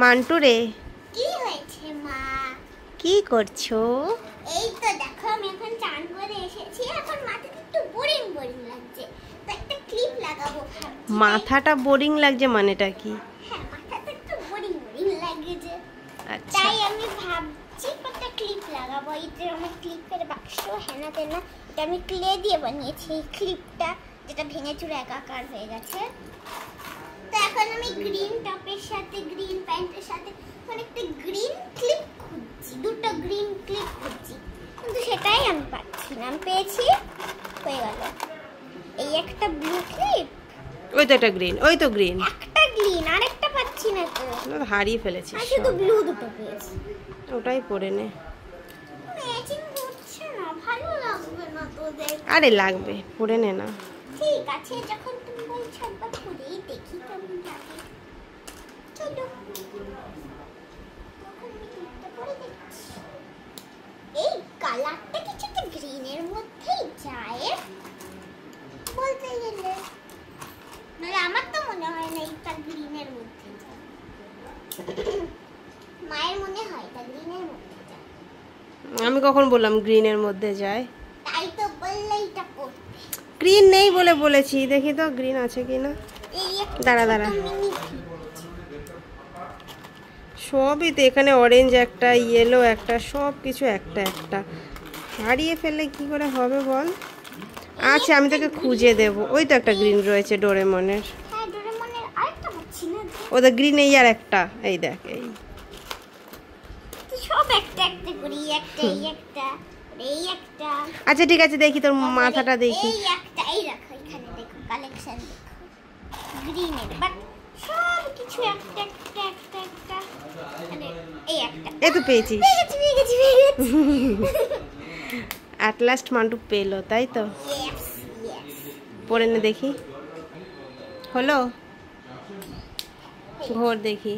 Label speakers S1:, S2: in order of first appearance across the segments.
S1: Mantoux রে,
S2: কি হয়েছে মা?
S1: কি করছো?
S2: এই তো দেখো আমি এখন চান করে এসেছি, এখন মাথাটা একটু বোরিং বোরিং লাগছে, তো একটা ক্লিপ লাগাবো ভাবছি।
S1: মাথাটা বোরিং লাগছে মানেটা কি?
S2: হ্যাঁ, মাথাটা একটু বোরিং বোরিং লাগছে,
S1: আচ্ছা,
S2: তাই আমি ভাবছি একটা ক্লিপ লাগাবো। এই যে আমার ক্লিপের বাক্স হেনা তেনা, এটা আমি ক্লে দিয়ে বানিয়েছি এই ক্লিপটা, যেটা ভেঙে চুরে একাকার হয়ে গেছে। তো এখন আমি গ্রিন টপের সাথে গ্রিন প্যান্টের সাথে একটা গ্রিন ক্লিপ খুঁজছি, দুটো গ্রিন ক্লিপ খুঁজছি, কিন্তু সেটাই আমি পাচ্ছি না। আমি পেয়েছি, হয়ে গেল এই একটা ব্লু ক্লিপ,
S1: ওই তো একটা গ্রিন, ওই তো গ্রিন,
S2: একটা গ্রিন, আরেকটা পাচ্ছি না তো,
S1: হারিয়ে ফেলেছিস।
S2: আমি শুধু ব্লু দুটো পেয়েছি।
S1: ওটাই পরে নে।
S2: ম্যাচিং হচ্ছে না, ভালো লাগবে না তোদের।
S1: আরে লাগবে, পরে নে না।
S2: ঠিক আছে, যখন তুমি বলছো একবার পরেই দেখি কেমন লাগে। চলো, তখন আমি ক্লিপটা পরে দেখছি। এই কালারটা কিছুটা গ্রিনের মধ্যেই যায় বলতে গেলে, মানে আমার তো মনে হয় না এটা গ্রিনের মধ্যে যায়। মায়ের মনে হয় এটা গ্রিনের মধ্যে যায়।
S1: আমি কখন বললাম গ্রিনের মধ্যে যায়?
S2: তাই তো বললে এটা পড়তে।
S1: গ্রিন নেই বলে বলেছি, দেখি তো গ্রিন আছে কিনা।
S2: এই একটা
S1: দাঁড়া দাঁড়া,
S2: মিনি
S1: সবই তো এখানে, অরেঞ্জ একটা, ইয়েলো একটা, সব কিছু একটা একটা। হারিয়ে ফেললে কি করে হবে বল? আচ্ছা, আমি তোকে খুঁজে দেবো। ওই তো একটা গ্রিন রয়েছে ডোরেমনের।
S2: হ্যাঁ, ডোরেমনের আরেকটা পাচ্ছি না।
S1: ওদের গ্রিন এই আর একটা, এই দেখ এই।
S2: তো সব একটা একটা করি, একটা এই একটা, এই একটা।
S1: আচ্ছা ঠিক আছে, দেখি তোর মাথাটা দেখি।
S2: এই একটা, এই রাখো এখানে, দেখো কালেকশন দেখো গ্রিনের, বাট সব কিছু একটা একটা একটা একটা, মানে এই একটা।
S1: এই তো পেয়েছিস।
S2: পেয়ে গেছি।
S1: অ্যাট লাস্ট মান্টু পেলো, তাই তো?
S2: Yes yes.
S1: পরে নে দেখি, হলো? ঘোর দেখি।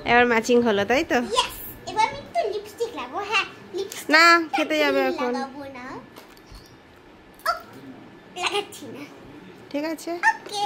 S1: এবার ম্যাচিং হলো, তাই তো?
S2: ইয়েস, এবার আমি একটু লিপস্টিক লাগাবো। হ্যাঁ, লিপস্টিক
S1: না, খেতে যাবে এখন।
S2: লাগাবো না, লাগাচ্ছি না।
S1: ঠিক আছে।
S2: ওকে।